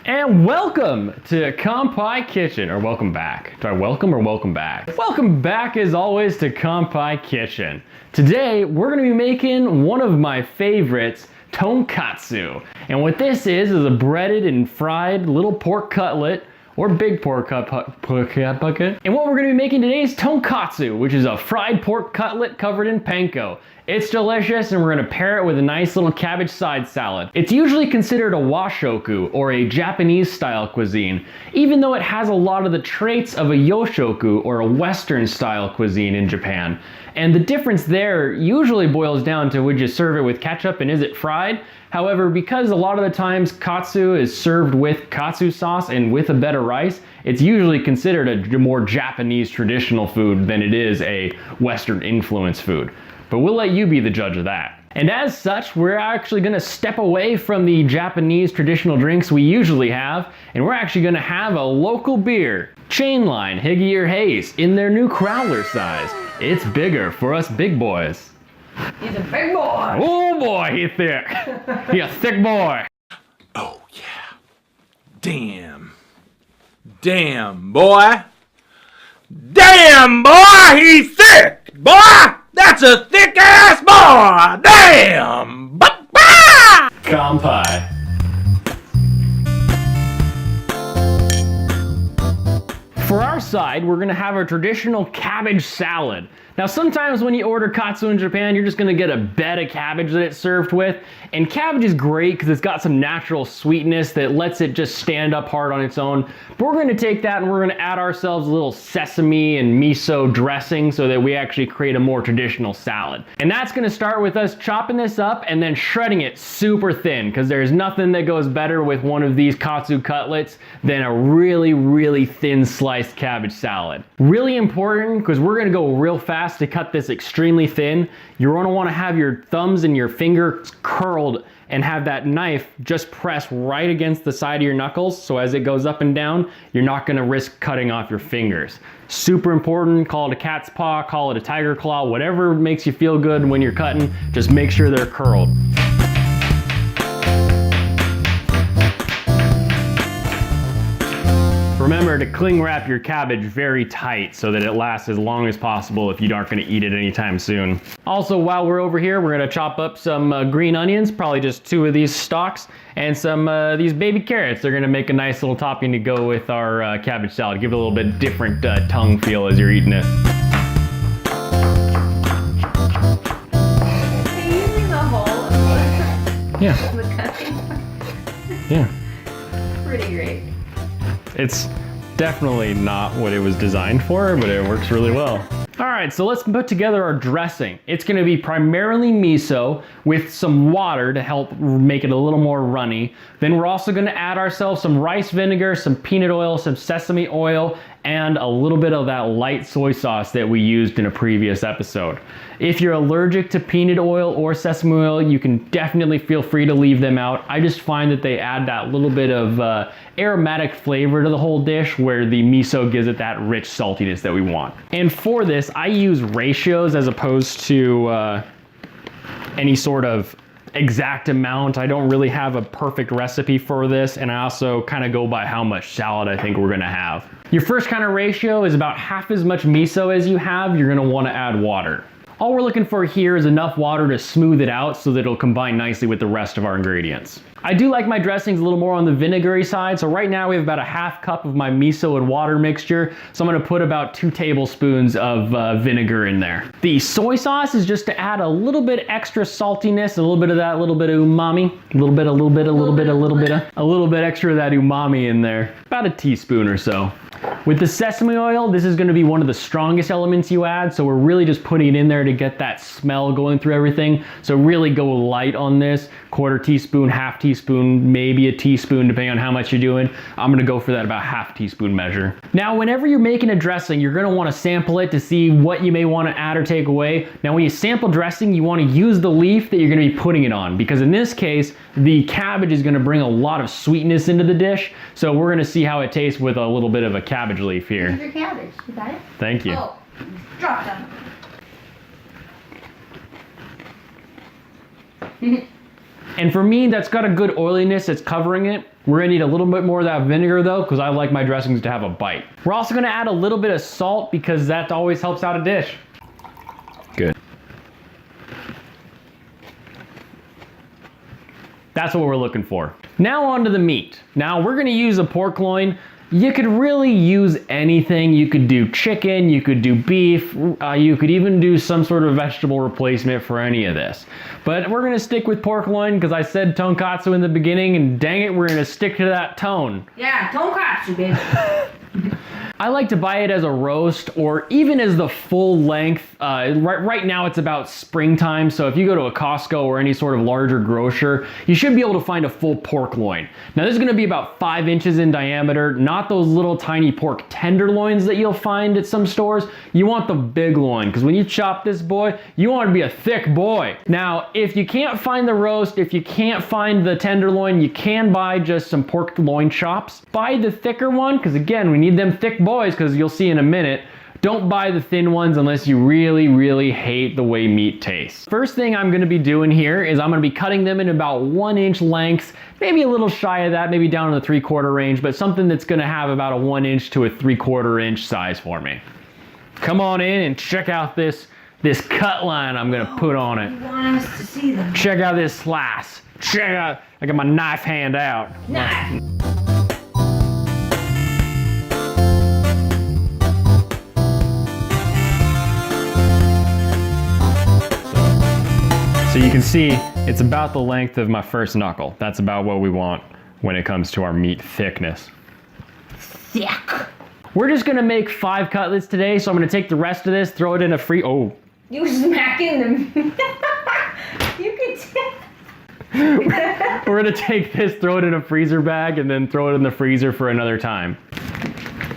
And welcome to Kampai Kitchen, or welcome back. Do I welcome or welcome back? Welcome back as always to Kampai Kitchen. Today we're going to be making one of my favorites, tonkatsu. And what this is a breaded and fried little pork cutlet or big pork bucket. And what we're going to be making today is tonkatsu, which is a fried pork cutlet covered in panko. It's delicious, and we're going to pair it with a nice little cabbage side salad. It's usually considered a washoku, or a Japanese style cuisine, even though it has a lot of the traits of a yoshoku, or a Western style cuisine in Japan. And the difference there usually boils down to would you serve it with ketchup and is it fried? However, because a lot of the times katsu is served with katsu sauce and with a bed of rice, it's usually considered a more Japanese traditional food than it is a Western influence food. But we'll let you be the judge of that. And as such, we're actually going to step away from the Japanese traditional drinks we usually have, and we're actually going to have a local beer, Chainline Higgy or Haze, in their new crowler size. It's bigger for us big boys. He's a big boy. Oh boy, he's thick. He's a thick boy. Oh yeah. Damn. Damn, boy. Damn, boy, he's thick. Boy, that's a thick ass boy. Damn. Kampai. For our side, we're gonna have our traditional cabbage salad. Now sometimes when you order katsu in Japan, you're just gonna get a bed of cabbage that it's served with. And cabbage is great because it's got some natural sweetness that lets it just stand up hard on its own. But we're gonna take that and we're gonna add ourselves a little sesame and miso dressing so that we actually create a more traditional salad. And that's gonna start with us chopping this up and then shredding it super thin, because there's nothing that goes better with one of these katsu cutlets than a really, really thin sliced cabbage salad. Really important, because we're gonna go real fast to cut this extremely thin. You're going to want to have your thumbs and your fingers curled and have that knife just press right against the side of your knuckles, so as it goes up and down, you're not going to risk cutting off your fingers. Super important. Call it a cat's paw, call it a tiger claw, whatever makes you feel good when you're cutting, just make sure they're curled. Remember to cling wrap your cabbage very tight so that it lasts as long as possible if you aren't going to eat it anytime soon. Also, while we're over here, we're going to chop up some green onions, probably just 2 of these stalks, and some these baby carrots. They're going to make a nice little topping to go with our cabbage salad. Give it a little bit different tongue feel as you're eating it. Are you using the whole Yeah. the cutting? Yeah. Pretty great. It's definitely not what it was designed for, but it works really well. All right, so let's put together our dressing. It's gonna be primarily miso with some water to help make it a little more runny. Then we're also gonna add ourselves some rice vinegar, some peanut oil, some sesame oil, and a little bit of that light soy sauce that we used in a previous episode. If you're allergic to peanut oil or sesame oil, you can definitely feel free to leave them out. I just find that they add that little bit of aromatic flavor to the whole dish, where the miso gives it that rich saltiness that we want. And for this, I use ratios as opposed to any sort of exact amount. I don't really have a perfect recipe for this, and I also kind of go by how much salad I think we're gonna have. Your first kind of ratio is about half as much miso as you have. You're gonna want to add water. All we're looking for here is enough water to smooth it out so that it'll combine nicely with the rest of our ingredients. I do like my dressings a little more on the vinegary side, so right now we have about a half cup of my miso and water mixture, so I'm gonna put about 2 tablespoons of vinegar in there. The soy sauce is just to add a little bit extra saltiness, a little bit of that, little bit of umami, a little bit extra of that umami in there, about a teaspoon or so. With the sesame oil, this is going to be one of the strongest elements you add, so we're really just putting it in there to get that smell going through everything. So really go light on this, 1/4 teaspoon, 1/2 teaspoon, maybe a teaspoon, depending on how much you're doing. I'm going to go for that about 1/2 teaspoon measure. Now, whenever you're making a dressing, you're going to want to sample it to see what you may want to add or take away. Now, when you sample dressing, you want to use the leaf that you're going to be putting it on, because in this case, the cabbage is going to bring a lot of sweetness into the dish. So we're going to see how it tastes with a little bit of a cabbage leaf here. Here's your cabbage. You got it? Thank you. Oh, drop them. And for me, that's got a good oiliness that's covering it. We're gonna need a little bit more of that vinegar though, because I like my dressings to have a bite. We're also gonna add a little bit of salt because that always helps out a dish. Good. That's what we're looking for. Now onto the meat. Now we're gonna use a pork loin. You could really use anything. You could do chicken, you could do beef, you could even do some sort of vegetable replacement for any of this. But we're gonna stick with pork loin because I said tonkatsu in the beginning, and dang it, we're gonna stick to that tone. Yeah, tonkatsu, baby. I like to buy it as a roast or even as the full length. Right now it's about springtime, so if you go to a Costco or any sort of larger grocer, you should be able to find a full pork loin. Now this is gonna be about 5 inches in diameter, not those little tiny pork tenderloins that you'll find at some stores. You want the big loin, because when you chop this boy, you want it to be a thick boy. Now, if you can't find the roast, if you can't find the tenderloin, you can buy just some pork loin chops. Buy the thicker one, because again, we need them thick boys, because you'll see in a minute. Don't buy the thin ones unless you really, really hate the way meat tastes. First thing I'm gonna be doing here is I'm gonna be cutting them in about 1 inch lengths, maybe a little shy of that, maybe down in the 3/4 range, but something that's gonna have about a 1 inch to a 3/4 inch size for me. Come on in and check out this cut line I'm gonna put on it. You want us to see them? Check out this slice. Check out, I got my knife hand out. Knife. So you can see it's about the length of my first knuckle. That's about what we want when it comes to our meat thickness. Thick. We're just gonna make 5 cutlets today, so I'm gonna take the rest of this, throw it in a oh. You smacking them. You can We're gonna take this, throw it in a freezer bag, and then throw it in the freezer for another time.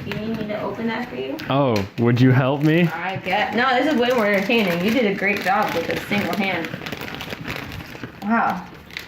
You need me to open that for you? Oh, would you help me? I get. No, this is way more entertaining. You did a great job with a single hand. Wow.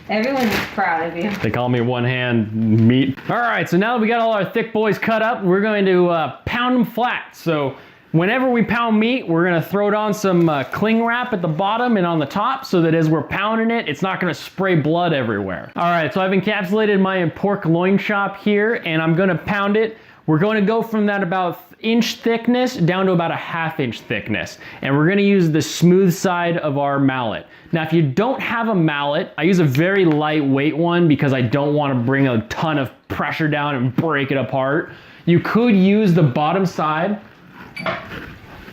Everyone's proud of you. They call me one hand meat. All right, so now that we got all our thick boys cut up, we're going to pound them flat. So whenever we pound meat, we're gonna throw it on some cling wrap at the bottom and on the top so that as we're pounding it, it's not gonna spray blood everywhere. All right, so I've encapsulated my pork loin chop here and I'm gonna pound it. We're going to go from that about inch thickness down to about a 1/2 inch thickness. And we're gonna use the smooth side of our mallet. Now, if you don't have a mallet, I use a very lightweight one because I don't wanna bring a ton of pressure down and break it apart. You could use the bottom side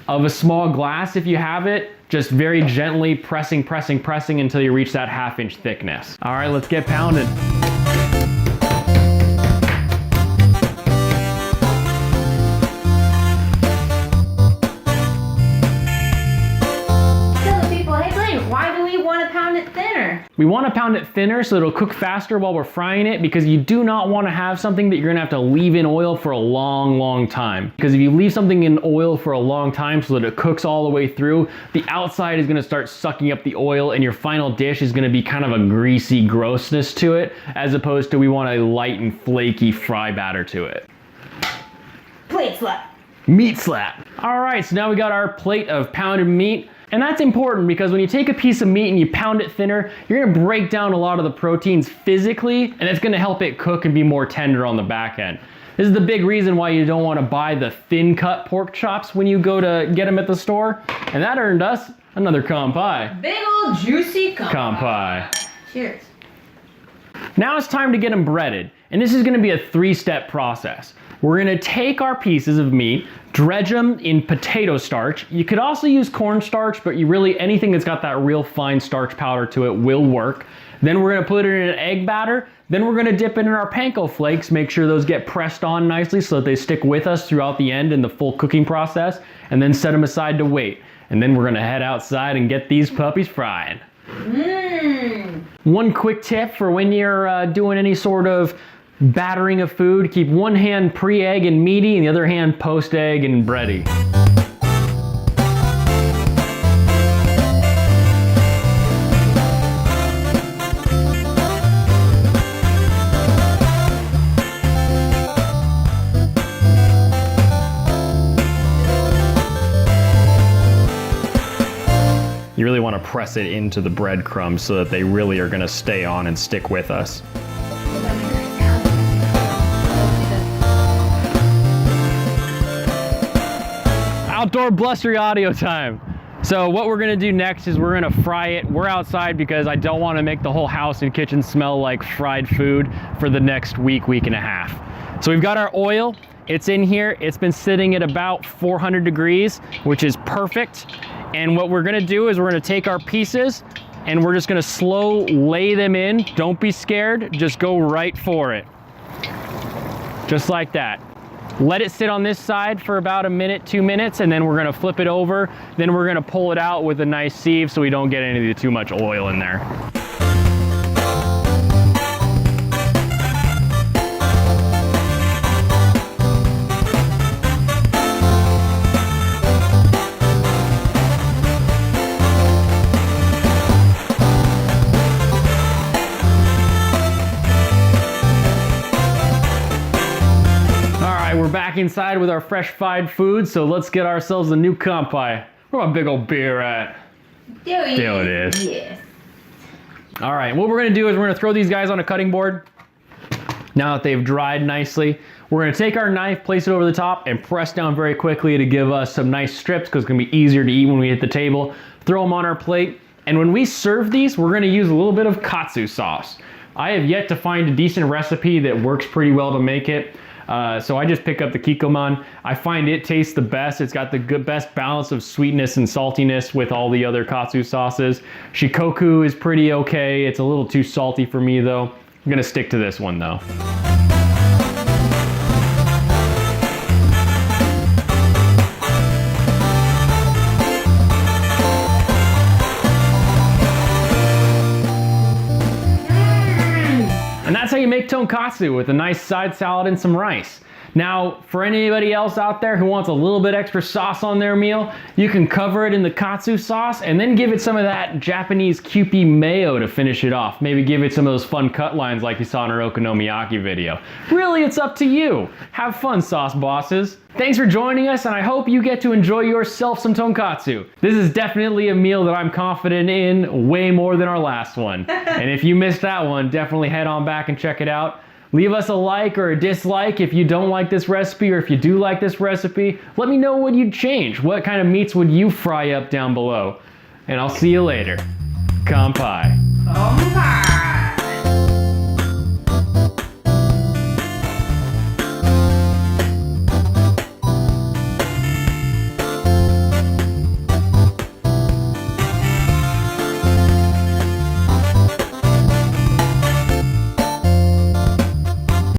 of a small glass if you have it, just very gently pressing until you reach that 1/2 inch thickness. All right, let's get pounded. We want to pound it thinner so it'll cook faster while we're frying it, because you do not want to have something that you're going to have to leave in oil for a long time. Because if you leave something in oil for a long time so that it cooks all the way through, the outside is going to start sucking up the oil and your final dish is going to be kind of a greasy grossness to it, as opposed to we want a light and flaky fry batter to it. Plate slap. Meat slap. All right, so now we got our plate of pounded meat. And that's important because when you take a piece of meat and you pound it thinner, you're gonna break down a lot of the proteins physically, and it's gonna help it cook and be more tender on the back end. This is the big reason why you don't wanna buy the thin cut pork chops when you go to get them at the store. And that earned us another kampai. Big old juicy kampai. Cheers. Now it's time to get them breaded. And this is gonna be a 3-step process. We're gonna take our pieces of meat, dredge them in potato starch. You could also use cornstarch, but anything that's got that real fine starch powder to it will work. Then we're gonna put it in an egg batter. Then we're gonna dip it in our panko flakes, make sure those get pressed on nicely so that they stick with us throughout the end in the full cooking process, and then set them aside to wait. And then we're gonna head outside and get these puppies frying. One quick tip for when you're doing any sort of battering of food, keep one hand pre-egg and meaty and the other hand post-egg and bready. You really want to press it into the breadcrumbs so that they really are going to stay on and stick with us. Outdoor blustery audio time. So what we're gonna do next is we're gonna fry it. We're outside because I don't wanna make the whole house and kitchen smell like fried food for the next week, week and a half. So we've got our oil, it's in here. It's been sitting at about 400 degrees, which is perfect. And what we're gonna do is we're gonna take our pieces and we're just gonna slow lay them in. Don't be scared, just go right for it. Just like that. Let it sit on this side for about a minute, 2 minutes, and then we're gonna flip it over. Then we're gonna pull it out with a nice sieve so we don't get any too much oil in there. We're back inside with our fresh fried food, so let's get ourselves a new kampai. Where my Big Ole Beer at? There it is. Yes. All right, what we're gonna do is we're gonna throw these guys on a cutting board. Now that they've dried nicely, we're gonna take our knife, place it over the top, and press down very quickly to give us some nice strips because it's gonna be easier to eat when we hit the table. Throw them on our plate, and when we serve these, we're gonna use a little bit of Katsu sauce. I have yet to find a decent recipe that works pretty well to make it. So I just pick up the Kikkoman. I find it tastes the best. It's got the best balance of sweetness and saltiness with all the other katsu sauces. Shikoku is pretty okay. It's a little too salty for me though. I'm gonna stick to this one though. And that's how you make tonkatsu, with a nice side salad and some rice. Now, for anybody else out there who wants a little bit extra sauce on their meal, you can cover it in the katsu sauce and then give it some of that Japanese Kewpie mayo to finish it off. Maybe give it some of those fun cut lines like you saw in our okonomiyaki video. Really, it's up to you. Have fun, sauce bosses. Thanks for joining us, and I hope you get to enjoy yourself some tonkatsu. This is definitely a meal that I'm confident in way more than our last one. And if you missed that one, definitely head on back and check it out. Leave us a like or a dislike if you don't like this recipe, or if you do like this recipe, let me know what you'd change. What kind of meats would you fry up down below? And I'll see you later. Kampai. Kampai.